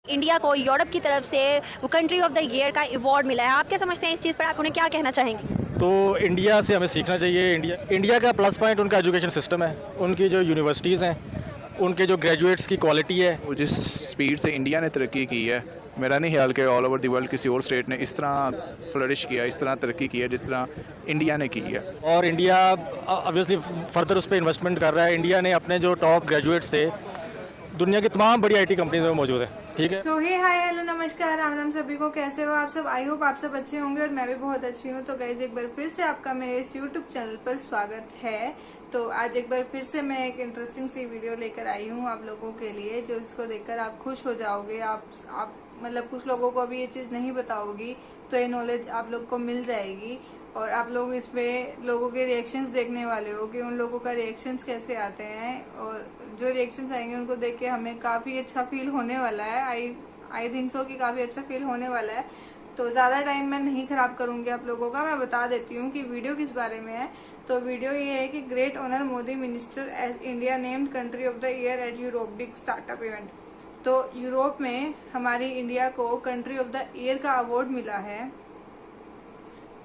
India को Europe की तरफ से वो कंट्री ऑफ द ईयर का अवार्ड मिला है। आप क्या समझते हैं इस चीज़ पर, आप उन्हें क्या कहना चाहेंगे? तो इंडिया से हमें सीखना चाहिए। इंडिया का प्लस पॉइंट उनका एजुकेशन सिस्टम है, उनकी जो यूनिवर्सिटीज़ हैं, उनके जो ग्रेजुएट्स की क्वालिटी है। वो जिस स्पीड से इंडिया ने तरक्की की है, मेरा नहीं ख्याल कि ऑल ओवर द वर्ल्ड किसी और स्टेट ने इस तरह फ्लरिश किया, इस तरह तरक्की की है जिस तरह इंडिया ने की है। और इंडिया ऑब्वियसली फर्दर उस पर इन्वेस्टमेंट कर रहा है। इंडिया ने अपने जो टॉप ग्रेजुएट्स थे दुनिया की तमाम बड़ी आईटी कंपनीज में मौजूद है। ठीक है। सो हे हाय हेलो नमस्कार राम राम सभी को, कैसे हो आप सब? आई होप आप सब अच्छे होंगे और मैं भी बहुत अच्छी हूँ। तो गाइज एक बार फिर से आपका मेरे इस यूट्यूब चैनल पर स्वागत है। तो आज एक बार फिर से मैं एक इंटरेस्टिंग सी वीडियो लेकर आई हूँ आप लोगों के लिए, जो इसको देखकर आप खुश हो जाओगे। आप मतलब कुछ लोगों को अभी ये चीज नहीं बताओगी तो ये नॉलेज आप लोग को मिल जाएगी और आप लोग इसमें लोगों के रिएक्शंस देखने वाले हो कि उन लोगों का रिएक्शंस कैसे आते हैं, और जो रिएक्शंस आएंगे उनको देख के हमें काफी अच्छा फील होने वाला है। आई थिंक सो कि काफी अच्छा फील होने वाला है। तो ज्यादा टाइम मैं नहीं खराब करूंगी आप लोगों का, मैं बता देती हूँ कि वीडियो किस बारे में है। तो वीडियो ये है कि great honour Modi minister as India named country of the year at Europe big startup event. तो यूरोप में हमारी इंडिया को कंट्री ऑफ द ईयर का अवार्ड मिला है।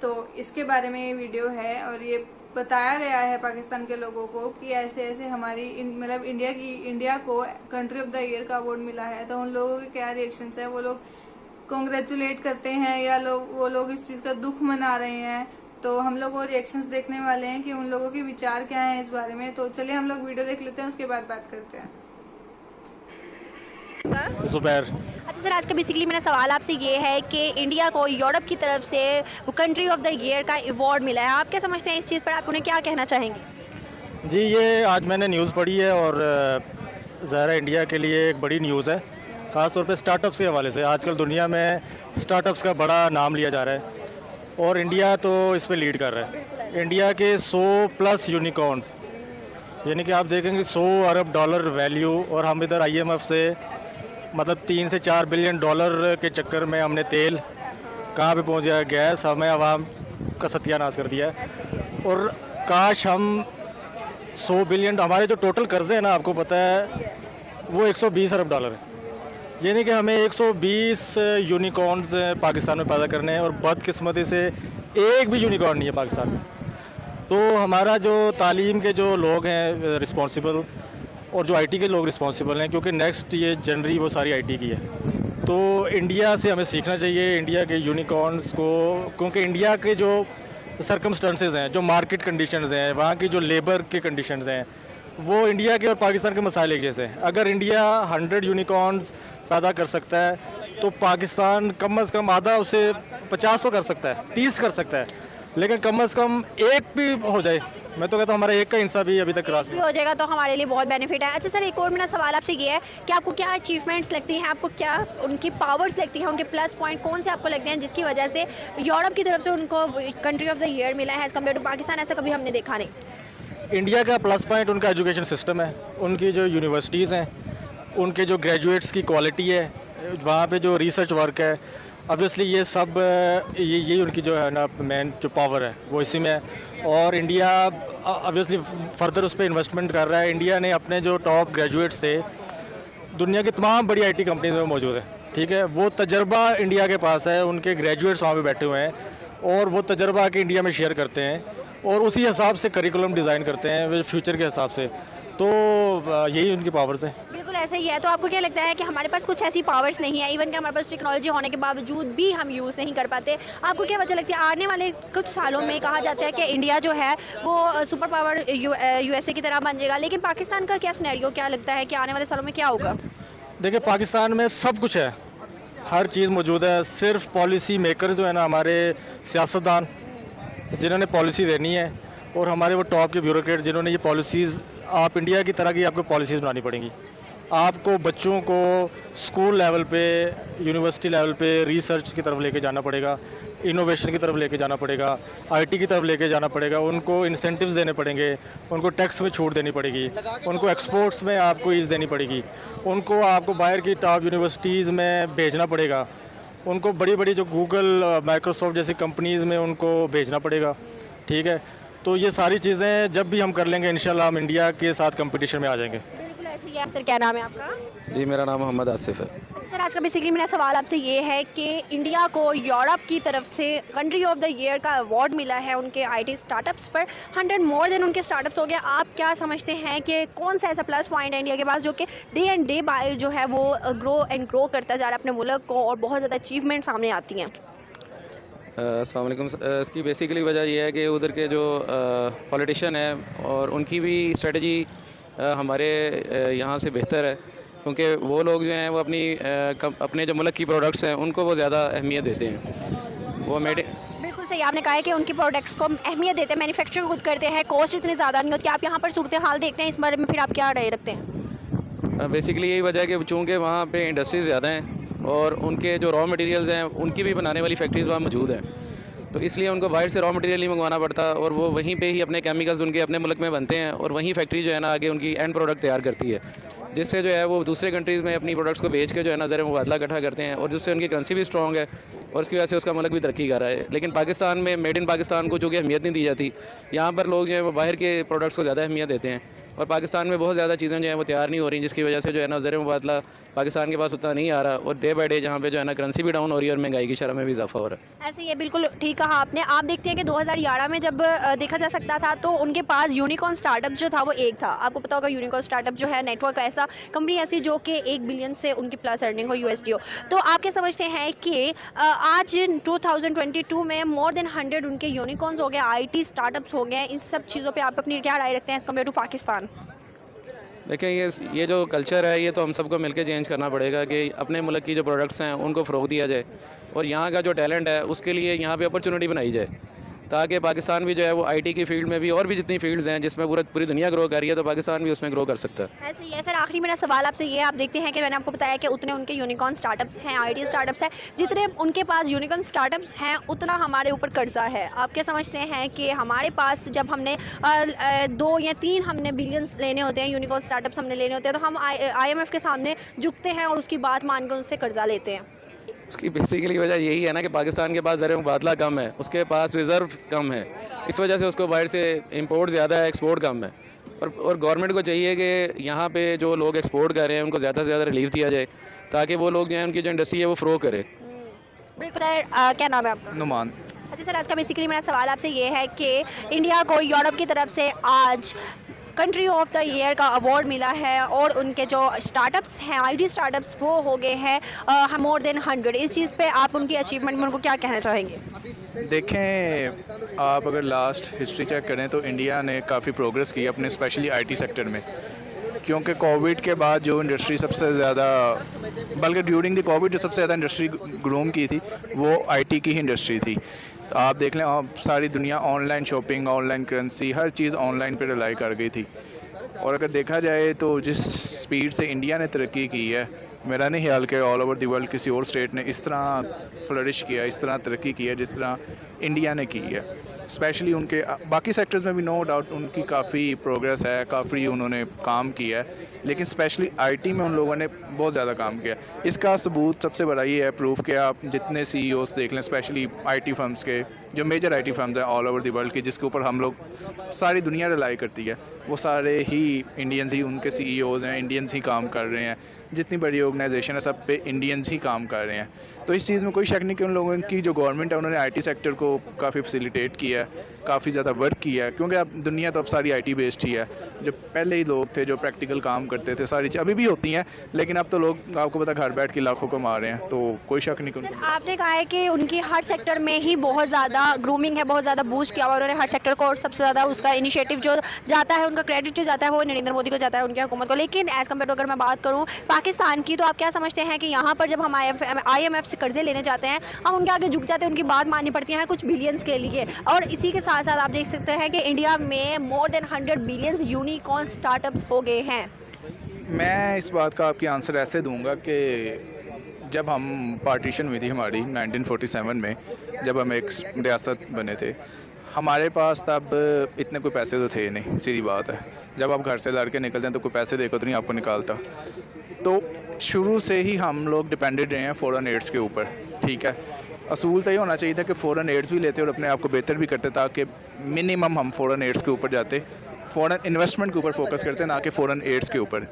तो इसके बारे में ये वीडियो है और ये बताया गया है पाकिस्तान के लोगों को कि ऐसे ऐसे हमारी मतलब इंडिया को कंट्री ऑफ द ईयर का अवार्ड मिला है। तो उन लोगों के क्या रिएक्शंस है, वो लोग कॉन्ग्रेचुलेट करते हैं या वो लोग इस चीज का दुख मना रहे हैं। तो हम लोग वो रिएक्शंस देखने वाले हैं कि उन लोगों के विचार क्या हैं इस बारे में। तो चलिए हम लोग वीडियो देख लेते हैं, उसके बाद बात करते हैं। जुबैर। अच्छा सर, आज का बेसिकली मेरा सवाल आपसे ये है कि इंडिया को यूरोप की तरफ से वो कंट्री ऑफ द ईयर का अवार्ड मिला है। आप क्या समझते हैं इस चीज़ पर, आप उन्हें क्या कहना चाहेंगे? जी, ये आज मैंने न्यूज़ पढ़ी है और ज़ाहिर है इंडिया के लिए एक बड़ी न्यूज़ है, ख़ास तौर पे स्टार्टअप्स के हवाले से। आजकल दुनिया में स्टार्टअप्स का बड़ा नाम लिया जा रहा है और इंडिया तो इस पे लीड कर रहा है। इंडिया के 100+ यूनिकॉर्न्स, यानी कि आप देखेंगे 100 अरब डॉलर वैल्यू, और हम इधर IMF से मतलब 3 से 4 बिलियन डॉलर के चक्कर में हमने तेल कहाँ पे पहुँच गया, गैस हमें आवाम का सत्यानाश कर दिया है। और काश हम 100 बिलियन, हमारे जो टोटल कर्जे हैं ना, आपको पता है वो 120 अरब डॉलर है। यानी कि हमें 120 यूनिकॉर्न्स पाकिस्तान में पैदा करने हैं और बदकिस्मती से एक भी यूनिकॉर्न नहीं है पाकिस्तान में। तो हमारा जो तालीम के जो लोग हैं रिस्पॉन्सिबल, और जो IT के लोग रिस्पॉन्सिबल हैं, क्योंकि नेक्स्ट ये जनरी वो सारी IT की है। तो इंडिया से हमें सीखना चाहिए, इंडिया के यूनिकॉर्न्स को, क्योंकि इंडिया के जो सर्कमस्टेंसेस हैं, जो मार्केट कंडीशंस हैं, वहाँ की जो लेबर के कंडीशंस हैं, वो इंडिया के और पाकिस्तान के मसाइल एक जैसे हैं। अगर इंडिया 100 यूनिकॉर्न्स पैदा कर सकता है तो पाकिस्तान कम अज़ कम आधा, उसे 50 तो कर सकता है, 30 कर सकता है, लेकिन कम अज़ कम एक भी हो जाए। मैं तो कहता हूँ हमारा एक का हिस्सा भी अभी तक क्रॉस भी हो जाएगा तो हमारे लिए बहुत बेनिफिट है। अच्छा सर, एक और मेरा सवाल आपसे ये है कि आपको क्या अचीवमेंट्स लगती हैं, आपको क्या उनकी पावर्स लगती हैं, उनके प्लस पॉइंट कौन से आपको लगते हैं जिसकी वजह से यूरोप की तरफ से उनको कंट्री ऑफ द ईयर मिला है एज कम्पेयर टू पाकिस्तान? ऐसा कभी हमने देखा नहीं। इंडिया का प्लस पॉइंट उनका एजुकेशन सिस्टम है, उनकी जो यूनिवर्सिटीज़ हैं, उनके जो ग्रेजुएट्स की क्वालिटी है, वहाँ पे जो रिसर्च वर्क है, ऑब्वियसली ये सब यही उनकी जो है ना मेन जो पावर है वो इसी में है। और इंडिया ऑब्वियसली फर्दर उस पर इन्वेस्टमेंट कर रहा है। इंडिया ने अपने जो टॉप ग्रेजुएट्स थे दुनिया की तमाम बड़ी IT कंपनीज में मौजूद है। ठीक है, वो तजर्बा इंडिया के पास है, उनके ग्रेजुएट्स वहाँ पे बैठे हुए हैं और वो तजर्बा आके इंडिया में शेयर करते हैं और उसी हिसाब से करिकुलम डिज़ाइन करते हैं फ्यूचर के हिसाब से। तो यही उनकी पावर्स हैं। बिल्कुल ऐसा ही है। तो आपको क्या लगता है कि हमारे पास कुछ ऐसी पावर्स नहीं है, इवन कि हमारे पास टेक्नोलॉजी होने के बावजूद भी हम यूज़ नहीं कर पाते? आपको क्या वजह लगती है? आने वाले कुछ सालों में कहा जाता है कि इंडिया जो है वो सुपर पावर USA की तरह बन जाएगा, लेकिन पाकिस्तान का क्या सिनेरियो, क्या लगता है कि आने वाले सालों में क्या होगा? देखिए, पाकिस्तान में सब कुछ है, हर चीज़ मौजूद है। सिर्फ पॉलिसी मेकर जो है ना, हमारे सियासतदान जिन्होंने पॉलिसी देनी है, और हमारे वो टॉप के ब्यूरोक्रेट जिन्होंने ये पॉलिसीज़, आप इंडिया की तरह की आपको पॉलिसीज़ बनानी पड़ेंगी। आपको बच्चों को स्कूल लेवल पे, यूनिवर्सिटी लेवल पे रिसर्च की तरफ लेके जाना पड़ेगा, इनोवेशन की तरफ लेके जाना पड़ेगा, IT की तरफ लेके जाना पड़ेगा। उनको इंसेंटिव्स देने पड़ेंगे, उनको टैक्स में छूट देनी पड़ेगी, उनको एक्सपोर्ट्स में आपको ईज़ देनी पड़ेगी, उनको आपको बाहर की टॉप यूनिवर्सिटीज़ में भेजना पड़ेगा, उनको बड़ी बड़ी जो गूगल, माइक्रोसॉफ्ट जैसी कंपनीज़ में उनको भेजना पड़ेगा। ठीक है, तो ये सारी चीज़ें जब भी हम कर लेंगे इंशाल्लाह हम इंडिया के साथ कंपटीशन में आ जाएंगे। ये सर क्या नाम है आपका? जी मेरा नाम मोहम्मद आसिफ है। अच्छा सर, आज का बेसिकली मेरा सवाल आपसे ये है कि इंडिया को यूरोप की तरफ से कंट्री ऑफ द ईयर का अवार्ड मिला है उनके आईटी स्टार्टअप्स पर। 100 मोर देन उनके स्टार्टअप्स हो गए। आप क्या समझते हैं कि कौन सा ऐसा प्लस पॉइंट है इंडिया के पास जो कि डे एंड डे बाय जो है वो ग्रो करता जा रहा है अपने मुल्क को और बहुत ज़्यादा अचीवमेंट सामने आती हैं? अस्सलाम वालेकुम। इसकी बेसिकली वजह यह है कि उधर के जो पॉलिटिशियन हैं और उनकी भी स्ट्रेटजी हमारे यहाँ से बेहतर है, क्योंकि वो लोग जो हैं वो अपने जो मुल्क की प्रोडक्ट्स हैं उनको वो ज़्यादा अहमियत देते हैं। वो बिल्कुल सही आपने कहा है कि उनकी प्रोडक्ट्स को अहमियत देते हैं, मैन्युफैक्चरिंग खुद करते हैं, कॉस्ट इतनी ज़्यादा नहीं होती। आप यहाँ पर सूरत हाल देखते हैं, इस बारे में फिर आप क्या राय रखते हैं? बेसिकली यही वजह है कि चूँकि वहाँ पे इंडस्ट्रीज़ ज़्यादा हैं और उनके जो रॉ मटेरियल्स हैं उनकी भी बनाने वाली फैक्ट्रीज़ वहाँ मौजूद हैं, तो इसलिए उनको बाहर से रॉ मटेरियल ही मंगवाना पड़ता और वो वहीं पे ही अपने केमिकल्स उनके अपने मुल्क में बनते हैं और वहीं फैक्ट्री जो है ना आगे उनकी एंड प्रोडक्ट तैयार करती है, जिससे जो है वो दूसरे कंट्रीज़ में अपनी प्रोडक्ट्स को बेच के जो है ना ज़र मुबादला इकट्ठा करते हैं और जिससे उनकी करेंसी भी स्ट्रॉन्ग है और उसकी वजह से उसका मुल्क भी तरक्की कर रहा है। लेकिन पाकिस्तान में मेड इन पाकिस्तान को चूँकि अहमियत नहीं दी जाती, यहाँ पर लोग जो है वो बाहर के प्रोडक्ट्स को ज़्यादा अहमियत देते हैं और पाकिस्तान में बहुत ज़्यादा चीज़ें जो है वो तैयार नहीं हो रही, जिसकी वजह से जो है ना ज़र मुबादला पाकिस्तान के पास उतना नहीं आ रहा और डे बाई डे जहाँ पे जो है ना करेंसी भी डाउन हो रही है और महंगाई की शरह में भी इजाफा हो रहा है। ऐसे ये बिल्कुल ठीक कहा आपने। आप देखते हैं कि 2011 में जब देखा जा सकता था तो उनके पास यूनिकॉर्न स्टार्टअप जो था वो एक था। आपको पता होगा यूनिकॉर्न स्टार्टअप जो है नेटवर्क ऐसा कंपनी ऐसी जो कि 1 बिलियन से उनकी प्लस अर्निंग हो USD हो। तो आप क्या समझते हैं कि आज 2022 में मोर देन 100 उनके यूनिकॉर्न्स हो गए, IT स्टार्टअप्स हो गए, इन सब चीज़ों पर आप अपनी क्या राय रखते हैं एज़ कम्पेयर टू पाकिस्तान? देखिए ये जो कल्चर है ये तो हम सबको मिलकर चेंज करना पड़ेगा कि अपने मुल्क की जो प्रोडक्ट्स हैं उनको फ़रोग़ दिया जाए और यहाँ का जो टैलेंट है उसके लिए यहाँ पे अपॉर्चुनिटी बनाई जाए, ताकि पाकिस्तान भी जो है वो IT की फील्ड में भी और भी जितनी फील्ड्स हैं जिसमें पूरी दुनिया ग्रो कर रही है तो पाकिस्तान भी उसमें ग्रो कर सकता है। ऐसे ही है सर। आखिरी मेरा सवाल आपसे ये, आप देखते हैं कि मैंने आपको बताया कि उतने उनके यूनिकॉर्न स्टार्टअप्स हैं, IT स्टार्टअप्स हैं, जितने उनके पास यूनिकॉर्न स्टार्टअप्स हैं उतना हमारे ऊपर कर्जा है। आप क्या समझते हैं कि हमारे पास जब हमने 2 या 3 हमने बिलियंस लेने होते हैं, यूनिकॉर्न स्टार्टअप्स हमने लेने होते हैं, तो हम IMF के सामने झुकते हैं और उसकी बात मानकर उनसे कर्जा लेते हैं? उसकी बेसिकली वजह यही है ना कि पाकिस्तान के पास ज़र मुबादला कम है, उसके पास रिज़र्व कम है, इस वजह से उसको बाहर से इंपोर्ट ज़्यादा है, एक्सपोर्ट कम है। और गवर्नमेंट को चाहिए कि यहाँ पे जो लोग एक्सपोर्ट कर रहे हैं उनको ज़्यादा से ज़्यादा रिलीफ दिया जाए ताकि वो लोग जो है उनकी जो इंडस्ट्री है वो फ़्रो करे। बिल्कुल सर। क्या नाम है आपका? नुमान। अच्छा सर, आज का बेसिकली मेरा सवाल आपसे ये है कि इंडिया को यूरोप की तरफ से आज कंट्री ऑफ द ईयर का अवार्ड मिला है और उनके जो स्टार्टअप्स हैं IT स्टार्टअप्स वो हो गए हैं मोर देन 100। इस चीज़ पे आप उनकी अचीवमेंट में उनको क्या कहना चाहेंगे? देखें, आप अगर लास्ट हिस्ट्री चेक करें तो इंडिया ने काफ़ी प्रोग्रेस की अपने स्पेशली IT सेक्टर में, क्योंकि कोविड के बाद जो इंडस्ट्री सबसे ज़्यादा, बल्कि ड्यूरिंग द कोविड जो सबसे ज़्यादा इंडस्ट्री ग्रूम की थी वो IT की ही इंडस्ट्री थी। तो आप देख लें, आप सारी दुनिया ऑनलाइन शॉपिंग, ऑनलाइन करेंसी, हर चीज़ ऑनलाइन पे रिलाई कर गई थी। और अगर देखा जाए तो जिस स्पीड से इंडिया ने तरक्की की है, मेरा नहीं ख्याल कि ऑल ओवर द वर्ल्ड किसी और स्टेट ने इस तरह फ्लरिश किया, इस तरह तरक्की की है जिस तरह इंडिया ने की है। स्पेशली उनके बाकी सेक्टर्स में भी नो डाउट उनकी काफ़ी प्रोग्रेस है, काफ़ी उन्होंने काम किया है, लेकिन स्पेशली IT में उन लोगों ने बहुत ज़्यादा काम किया। इसका सबूत सबसे बड़ा ये है, प्रूफ कि आप जितने CEOs देख लें, स्पेशली IT फर्म्स के, जो मेजर IT फर्म्स हैं ऑल ओवर द वर्ल्ड की, जिसके ऊपर हम लोग सारी दुनिया रिलाई करती है, वो सारे ही इंडियंस ही उनके CEOs हैं, इंडियंस ही काम कर रहे हैं। जितनी बड़ी ऑर्गेनाइजेशन है सब पे इंडियंस ही काम कर रहे हैं। तो इस चीज़ में कोई शक नहीं कि उन लोगों की जो गवर्नमेंट है उन्होंने IT सेक्टर को काफ़ी फैसिलिटेट किया है, काफ़ी ज़्यादा वर्क किया है, क्योंकि अब दुनिया तो अब सारी IT बेस्ड ही है। जो पहले ही लोग थे जो प्रैक्टिकल काम करते थे, सारी चीज़ अभी भी होती हैं, लेकिन अब तो लोग आपको पता घर बैठ के लाखों कमा रहे हैं, तो कोई शक नहीं। सर, आपने कहा है कि उनकी हर सेक्टर में ही बहुत ज़्यादा ग्रूमिंग है, बहुत ज़्यादा बूस्ट किया हुआ उन्होंने हर सेक्टर को, और सबसे ज़्यादा उसका इनिशिएटिव जो जाता है, उनका क्रेडिट जो जाता है वो नरेंद्र मोदी को जाता है, उनकी हुकूमत को। लेकिन एज़ कम्पेयर टू अगर मैं बात करूँ पाकिस्तान की, तो आप क्या समझते हैं कि यहाँ पर जब हम IMF से कर्जे लेने जाते हैं, हम उनके आगे झुक जाते हैं, उनकी बात माननी पड़ती है कुछ बिलियंस के लिए। और इसी के साथ साथ आप देख सकते हैं कि इंडिया में more than 100 billions unicorn startups हो गए हैं। मैं इस बात का आपकी आंसर ऐसे दूंगा कि जब हम पार्टीशन हुई थी हमारी 1947 में, जब हम एक रियासत बने थे, हमारे पास तब इतने कोई पैसे तो थे नहीं, सीधी बात है। जब आप घर से लड़के निकलते हैं तो कोई पैसे देकर तो नहीं आपको निकालता। तो शुरू से ही हम लोग डिपेंडेड रहे हैं फ़ॉरेन एड्स के ऊपर, ठीक है। असूल तो ये होना चाहिए था कि फ़ॉरेन एड्स भी लेते और अपने आप को बेहतर भी करते, ताकि मिनिमम हम फ़ॉरेन एड्स के ऊपर जाते, फ़ॉरेन इन्वेस्टमेंट के ऊपर फोकस करते, ना कि फ़ॉरेन एड्स के ऊपर।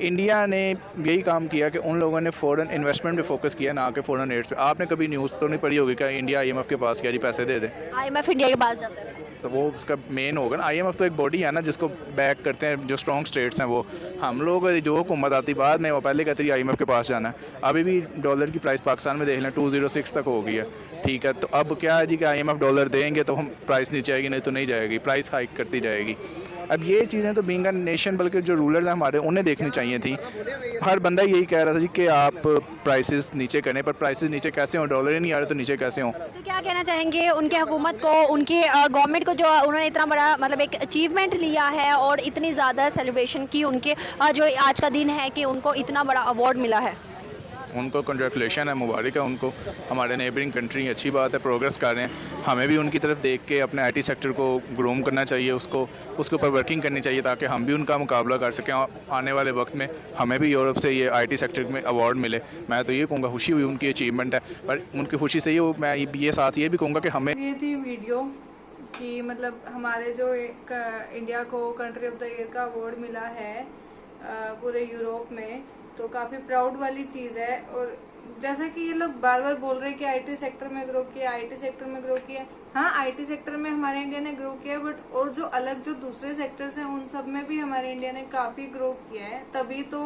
इंडिया ने यही काम किया कि उन लोगों ने फ़ॉरेन इन्वेस्टमेंट पे फोकस किया, ना कि फ़ॉरेन एड्स पे। आपने कभी न्यूज़ तो नहीं पढ़ी होगी कि इंडिया IMF के पास कह रही पैसे दे दे, IMF इंडिया के पास जाता है। तो वो उसका मेन होगा ना। IMF तो एक बॉडी है ना जिसको बैक करते हैं जो स्ट्रॉन्ग स्टेट्स हैं। वो हम लोग जो हुकूमत आती बाद में, वो पहले कहती है IMF के पास जाना है। अभी भी डॉलर की प्राइस पाकिस्तान में देख लें 206 तक हो गई है, ठीक है। तो अब क्या है जी कि IMF डॉलर देंगे तो हम प्राइस नीचे आएगी, नहीं तो नहीं जाएगी, प्राइस हाइक करती जाएगी। अब ये चीज़ें तो बीइंग अ नेशन, बल्कि जो रूलर्स हैं हमारे, उन्हें देखनी चाहिए थी। हर बंदा यही कह रहा था जी कि आप प्राइसेस नीचे करें, पर प्राइसेस नीचे कैसे हों? डॉलर ही नहीं आ रहे तो नीचे कैसे हों? तो क्या कहना चाहेंगे उनके हुकूमत को, उनके गवर्नमेंट को, जो उन्होंने इतना बड़ा मतलब एक अचीवमेंट लिया है और इतनी ज़्यादा सेलिब्रेशन की, उनके जो आज का दिन है कि उनको इतना बड़ा अवार्ड मिला है? उनको कंग्रेचुलेशन है, मुबारक है उनको। हमारे नेबरिंग कंट्री अच्छी बात है, प्रोग्रेस कर रहे हैं। हमें भी उनकी तरफ देख के अपने IT सेक्टर को ग्रूम करना चाहिए, उसके ऊपर वर्किंग करनी चाहिए ताकि हम भी उनका मुकाबला कर सकें। आने वाले वक्त में हमें भी यूरोप से ये IT सेक्टर में अवार्ड मिले। मैं तो ये कहूँगा खुशी हुई, उनकी अचीवमेंट है, पर उनकी खुशी से ही मैं ये साथ ये भी कहूँगा कि हमें ये थी वीडियो कि मतलब हमारे जो इंडिया को कंट्री ऑफ द ईयर का अवार्ड मिला है पूरे यूरोप में, तो काफ़ी प्राउड वाली चीज़ है। और जैसा कि ये लोग बार बार बोल रहे हैं कि IT सेक्टर में ग्रो किया, IT सेक्टर में ग्रो किया। हाँ, IT सेक्टर में हमारे इंडिया ने ग्रो किया, बट और जो अलग जो दूसरे सेक्टर्स हैं उन सब में भी हमारे इंडिया ने काफ़ी ग्रो किया है। तभी तो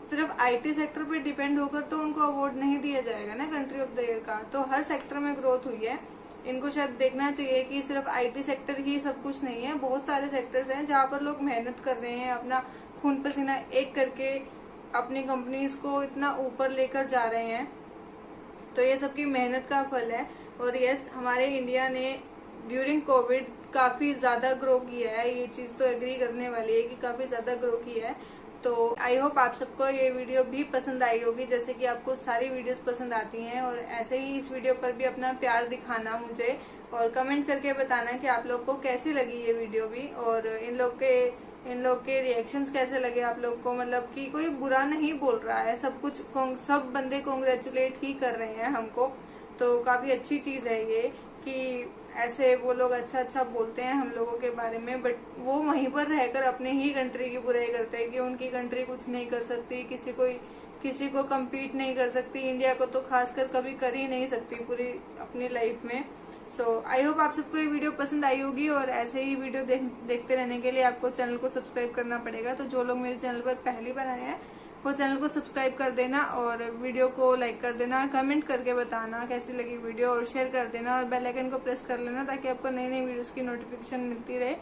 सिर्फ IT सेक्टर पे डिपेंड होकर तो उनको अवार्ड नहीं दिया जाएगा ना कंट्री ऑफ द ईयर का। तो हर सेक्टर में ग्रोथ हुई है। इनको शायद देखना चाहिए कि सिर्फ IT सेक्टर ही सब कुछ नहीं है। बहुत सारे सेक्टर्स हैं जहाँ पर लोग मेहनत कर रहे हैं, अपना खून पसीना एक करके अपनी कंपनीज को इतना ऊपर लेकर जा रहे हैं। तो ये सबकी मेहनत का फल है। और यस, हमारे इंडिया ने ड्यूरिंग कोविड काफी ज्यादा ग्रो किया है। ये चीज तो एग्री करने वाली है कि काफी ज्यादा ग्रो किया है। तो आई होप आप सबको ये वीडियो भी पसंद आई होगी, जैसे कि आपको सारी वीडियोस पसंद आती हैं। और ऐसे ही इस वीडियो पर भी अपना प्यार दिखाना मुझे, और कमेंट करके बताना कि आप लोग को कैसी लगी ये वीडियो भी, और इन लोग के रिएक्शंस कैसे लगे आप लोग को। मतलब कि कोई बुरा नहीं बोल रहा है, सब बंदे कांग्रेचुलेट ही कर रहे हैं हमको। तो काफी अच्छी चीज है ये कि ऐसे वो लोग अच्छा बोलते हैं हम लोगों के बारे में, बट वो वहीं पर रहकर अपने ही कंट्री की बुराई करते हैं कि उनकी कंट्री कुछ नहीं कर सकती, किसी को कम्पीट नहीं कर सकती, इंडिया को तो खासकर कभी कर ही नहीं सकती पूरी अपनी लाइफ में। सो आई होप आप सबको ये वीडियो पसंद आई होगी, और ऐसे ही वीडियो देखते रहने के लिए आपको चैनल को सब्सक्राइब करना पड़ेगा। तो जो लोग मेरे चैनल पर पहली बार आए हैं वो चैनल को सब्सक्राइब कर देना, और वीडियो को लाइक कर देना, कमेंट करके बताना कैसी लगी वीडियो, और शेयर कर देना, और बेल आइकन को प्रेस कर लेना ताकि आपको नई नई वीडियोस की नोटिफिकेशन मिलती रहे,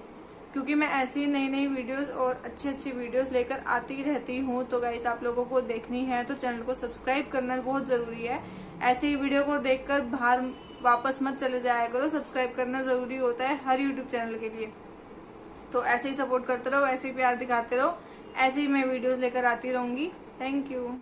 क्योंकि मैं ऐसी नई वीडियोस और अच्छी वीडियोस लेकर आती रहती हूँ। तो गाइस, आप लोगों को देखनी है तो चैनल को सब्सक्राइब करना बहुत जरूरी है। ऐसे ही वीडियो को देखकर बाहर वापस मत चले जाया करो, सब्सक्राइब करना जरूरी होता है हर यूट्यूब चैनल के लिए। तो ऐसे ही सपोर्ट करते रहो, ऐसे ही प्यार दिखाते रहो, ऐसे ही मैं वीडियोस लेकर आती रहूंगी। Thank you.